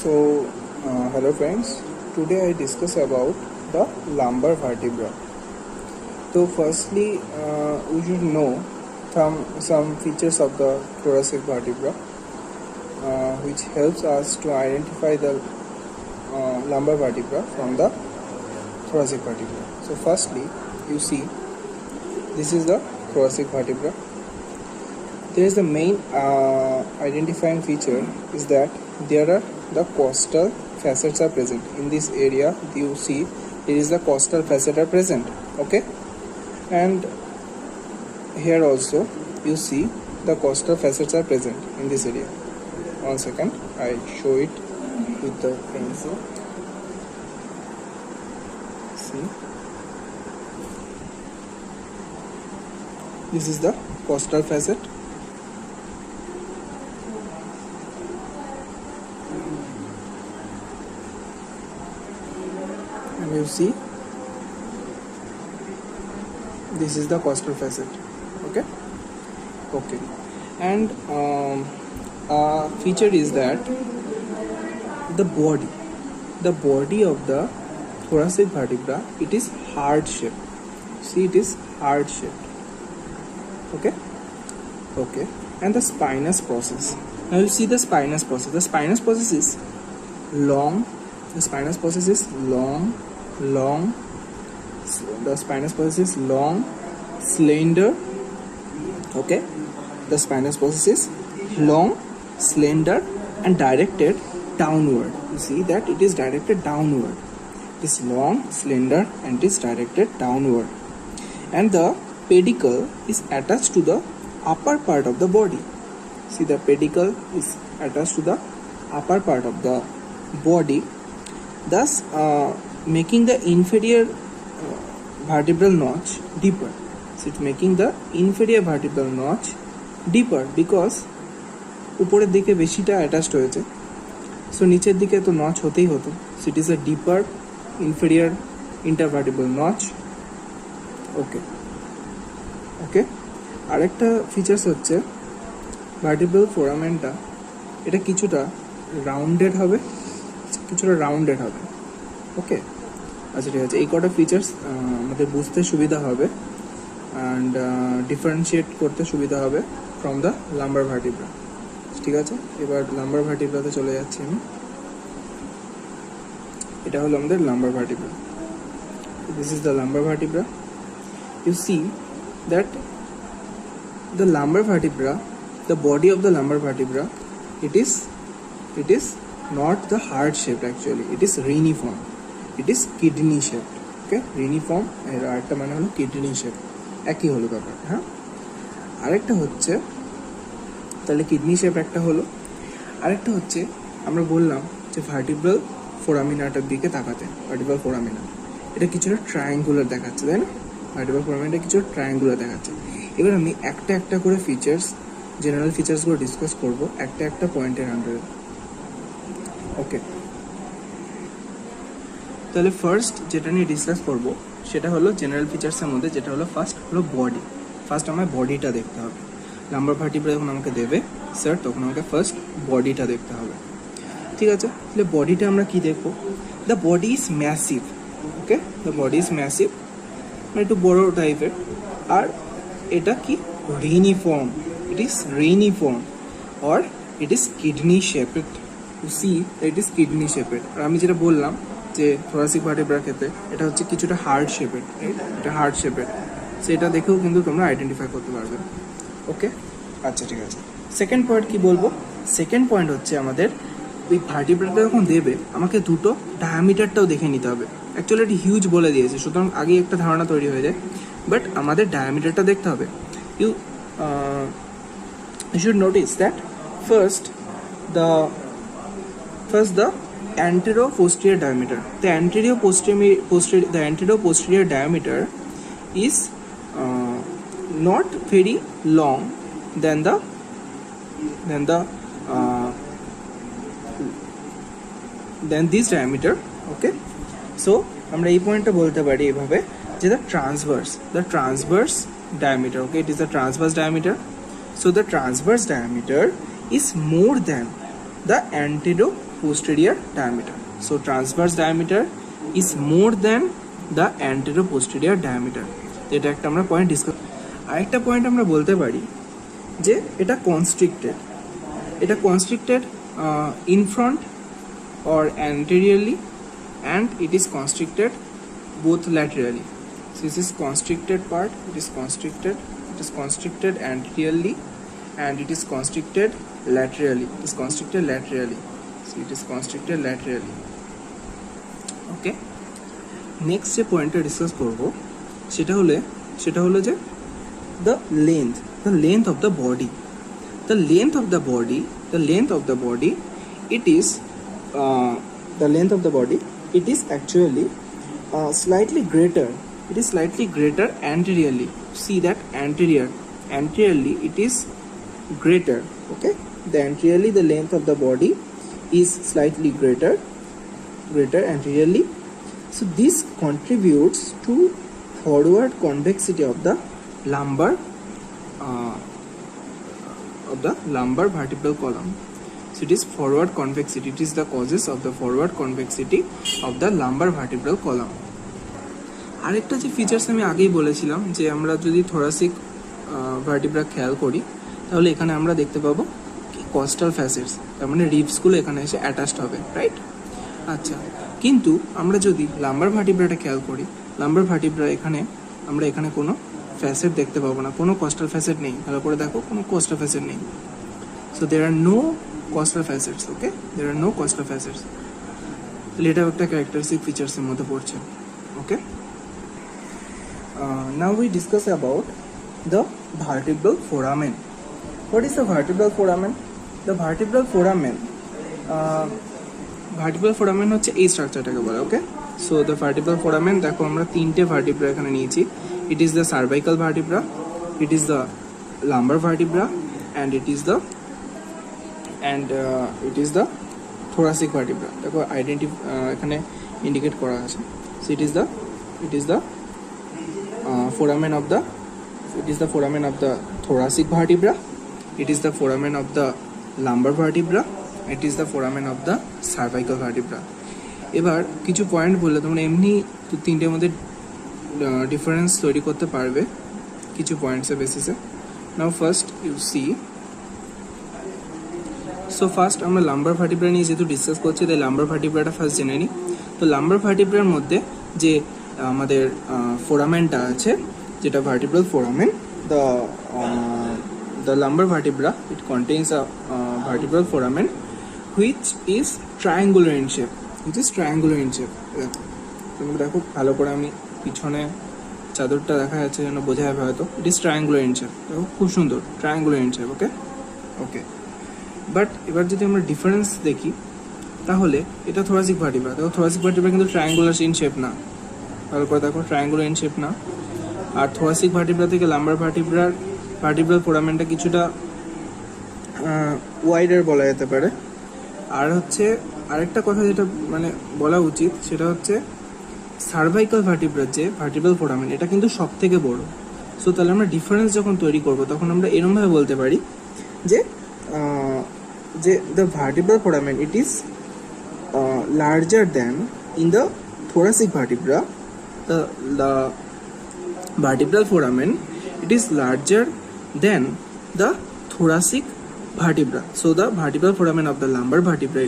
So, hello friends. Today I discuss about the lumbar vertebra. So, firstly, we should know some features of the thoracic vertebra, which helps us to identify the lumbar vertebra from the thoracic vertebra. So, firstly, you see this is the thoracic vertebra. There is the main identifying feature is that there are the costal facets are present in this area. You see there is the costal facet are present, okay, and here also you see the costal facets are present in this area. One second, I show it with the pencil. See, this is the costal facet. And you see this is the costal facet, okay, and feature is that the body of the thoracic vertebra, it is heart shaped. See, it is heart shaped, okay, and the spinous process. Now you see the spinous process. The spinous process is long. The spinous process is long. The spinous process is long, slender. Okay, the spinous process is long, slender, and directed downward. You see that it is directed downward. It is long, slender, and it is directed downward. And the pedicle is attached to the upper part of the body. See, the pedicle is attached to the upper part of the body, thus making the inferior vertebral notch deeper. So it's making the inferior vertebral notch deeper because উপরের দিকে বেশিটা attached হয়েছে, so নিচের দিকে তো notch হতেই হতো। So it is a deeper inferior intervertebral notch. Okay, আরেকটা ফিচার্স হচ্ছে ভার্টিব্রাল ফোরামেনটা, এটা কিছুটা রাউন্ডেড হবে। ওকে, আচ্ছা ঠিক আছে, এই কটা ফিচার্স আমাদের বুঝতে সুবিধা হবে অ্যান্ড ডিফারেন্সিয়েট করতে সুবিধা হবে ফ্রম দ্য লাম্বার ভার্টিব্রা। ঠিক আছে, এবার লাম্বার ভার্টিব্রাতে চলে যাচ্ছি আমি। এটা হলো আমাদের lumbar vertebra. This is the lumbar vertebra. You see that the lumbar vertebra, the body of the lumbar vertebra, it is not the heart shaped, actually it is reniform, it is kidney shaped. Okay, reniform এর আরেকটা মানে হলো kidney shape, একই হলো ব্যাপার। হ্যাঁ, আরেকটা হচ্ছে তাহলে কিডনি শেপ একটা হলো, আরেকটা হচ্ছে আমরা বললাম যে ভার্টিব্রাল ফোরামিনাটার দিকে তাকাতে। ভার্টিব্রাল ফোরামিনা এটা কিছুটা ট্রায়াঙ্গুলার দেখাচ্ছে, তাই না? ভার্টিব্রাল ফোরামিনাটা কিছুটা ট্রায়াঙ্গুলার দেখাচ্ছে। এবার আমি একটা একটা করে ফিচার্স, জেনারেল ফিচার্সগুলো ডিসকাস করবো একটা পয়েন্টের আন্ডারে। ওকে, তাহলে ফার্স্ট যেটা নিয়ে ডিসকাস করবো সেটা হলো জেনারেল ফিচার্সের মধ্যে যেটা হলো ফার্স্ট হলো বডি। ফার্স্ট আমার বডিটা দেখতে হবে। লাম্বার ভার্টিব্রা যখন আমাকে দেবে স্যার, তখন আমাকে ফার্স্ট বডিটা দেখতে হবে। ঠিক আছে, তাহলে বডিটা আমরা কি দেখবো? The body is massive. Okay, the body is massive, মানে একটু বড় টাইপের। আর এটা কি? রিনিফর্ম। It is reniform or it is kidney shaped. You see, it is kidney shaped. আর আমি যেটা বললাম যে thoracic vertebra ক্ষেত্রে এটা হচ্ছে কিছুটা হার্ট শেপেড, এটা হার্ট শেপেড। সো এটা দেখেও কিন্তু তোমরা আইডেন্টিফাই করতে পারবে। ওকে, আচ্ছা ঠিক আছে। সেকেন্ড পয়েন্ট কি বলবো? সেকেন্ড পয়েন্ট হচ্ছে আমাদের ওই ভার্টিব্রাটা যখন দেবে আমাকে দুটো ডায়ামিটারটাও দেখে নিতে হবে। অ্যাকচুয়ালি এটি হিউজ বলে দিয়েছে, সুতরাং আগে একটা ধারণা তৈরি হয়ে যায়, বাট আমাদের ডায়ামিটারটা দেখতে হবে। You should notice that first the antero-posterior diameter. The antero-posterior diameter is not very long than this diameter. Okay, so আমরা এই পয়েন্টটা বলতে পারি এভাবে যে the transverse diameter. Okay, it is the transverse diameter. So the transverse diameter is more than the posterior diameter. So transverse diameter is more than the anterior posterior diameter. এটা একটা আমরা পয়েন্ট ডিসকাস। আরেকটা point আমরা বলতে পারি যে এটা constricted in front or anteriorly, and it is constricted both laterally. So this is constricted part, it is constricted anteriorly, and it is constricted laterally. So it is constricted laterally. Okay, next যে পয়েন্টটা discuss করব সেটা হলো যে the length of the body. The length of the body, it is actually slightly greater. It is slightly greater anteriorly. See that anteriorly it is greater. Okay, the length of the body is slightly greater anteriorly. So this contributes to forward convexity of the lumbar vertebral column. So it is forward convexity. It is the causes of the forward convexity of the lumbar vertebral column. আরেকটা যে features আমি আগেই বলেছিলাম যে আমরা যদি thoracic vertebra খেয়াল করি তাহলে এখানে আমরা দেখতে পাবো কি কস্টাল ফ্যাসেটস, তার মানে রিবসগুলো এখানে এসে অ্যাটাচড হবে, রাইট? আচ্ছা, কিন্তু আমরা যদি লাম্বার ভার্টিব্রাটা খেয়াল করি, লাম্বার ভার্টিব্রা আমরা এখানে কোনো ফ্যাসেট দেখতে পাবো না, কোনো কস্টাল ফ্যাসেট নেই। ভালো করে দেখো, কোনো কস্টাল ফ্যাসেট নেই। So there are no costal facets. Okay, there are no costal facets. তাহলে এটাও একটা ক্যারেক্টারিস্টিক ফিচার্সের মধ্যে পড়ছে। ওকে, now we discuss about the vertebral foramen. What is the vertebral foramen? The vertebral foramen হচ্ছে এই স্ট্রাকচারটাকে বলে। ওকে, সো দ্য ভার্টিব্রাল ফোরামেন, দেখো আমরা তিনটে ভার্টিব্রা এখানে নিয়েছি। It is the cervical vertebra, it is the lumbar vertebra, and it is the thoracic vertebra. দেখো এখানে ইন্ডিকেট করা আছে। So it is the foramen of the thoracic vertebra, it is the foramen of the lumbar vertebra, it is the foramen of the cervical vertebra. এবার কিছু point বললে তোমরা এমনি তিনটের মধ্যে ডিফারেন্স তৈরি করতে পারবে কিছু পয়েন্টসের বেসিসে। Now first you see, so first আমরা লাম্বার ভার্টিব্রা নিয়ে যেহেতু ডিসকাস করছি তাই লাম্বার ভার্টিব্রাটা ফার্স্ট জেনে নিই। তো লাম্বার ভার্টিব্রার মধ্যে যে আমাদের ফোরামেনটা আছে, যেটা vertebral foramen, the lumbar vertebra, it contains a vertebral foramen which is triangular in shape. তুমি দেখো ভালো করে, আমি পিছনে চাদরটা দেখা যাচ্ছে যেন বোঝা যাবে হয়তো। It is triangular in shape. দেখো খুব সুন্দর triangular in shape. Okay, but এবার যদি আমরা ডিফারেন্স দেখি তাহলে এটা থোরাসিক ভার্টিব্রা। দেখো থোরাসিক ভার্টিব্রা কিন্তু ট্রায়াঙ্গুলার ইন শেপ না। ভালো করে দেখো, ট্রায়াঙ্গুলার ইন শেপ না। আর থোরাসিক ভার্টিব্রা থেকে লাম্বার ভার্টিব্রাল ফোরামেনটা কিছুটা ওয়াইডার বলা যেতে পারে। আর হচ্ছে আরেকটা কথা যেটা মানে বলা উচিত সেটা হচ্ছে সার্ভাইকাল ভার্টিব্রার যে ভার্টিব্রাল ফোরামেন, এটা কিন্তু সব থেকে বড়। সো তাহলে আমরা ডিফারেন্স যখন তৈরি করব তখন আমরা এরমভাবে বলতে পারি যে the vertebral foramen it is larger than in the thoracic vertebra. The vertebral foramen, it is larger than the thoracic vertebra. So the vertebral foramen of the lumbar vertebra